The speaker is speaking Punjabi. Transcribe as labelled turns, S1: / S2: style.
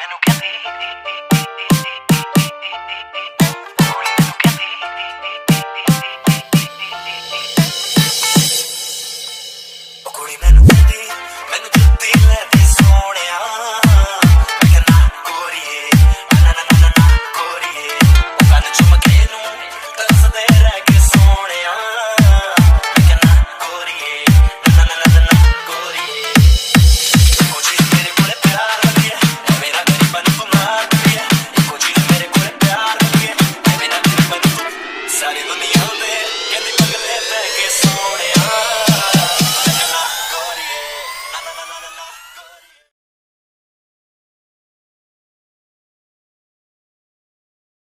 S1: ਮੈਨੂੰ ਕਹਿੰਦੀ ਕੁੜੀ ਮੈਨੂੰ ਕਹਿੰਦੀ ਮੈਨੂੰ ਜੁੱਤੀ ਲੈ ਦੇ ਸੋਹਣਿਆ ਮੈਂ ਕਹਿੰਦਾ ਗੋਰੀਏ ਨਾ ਨਾ ਨਾ ਨਾ ਗੋਰੀਏ ਉਹ ਕੰਨ ਚੁੰਮ ਕੇ ਨੂੰ ਤਰਸਦੇ ਰਹਿ ਕੇ ਸੋਹਣਿਆ ਮੈਂ ਕਹਿੰਦਾ ਗੋਰੀਏ ਨਾ ਨਾ ਨਾ ਨਾ ਗੋਰੀਏ ਇੱਕੋ ਚੀਜ਼ ਮੇਰੇ ਕੋਲੇ ਪਿਆਰ ਵਾਲੀ ਹੈ ਮੇਰਾ ਗਰੀਬਨ ਤੂੰ ਮਾਰ ਦੀ ਹੈ ਇੱਕੋ ਚੀਜ਼ ਮੇਰੇ ਕੋਲੇ ਪਿਆਰ ਵਾਲੀ ਹੈ ਮੇਰਾ ਗਰੀਬਨ ਤੂੰ ਸਾਰੀ ਦੁਨੀਆ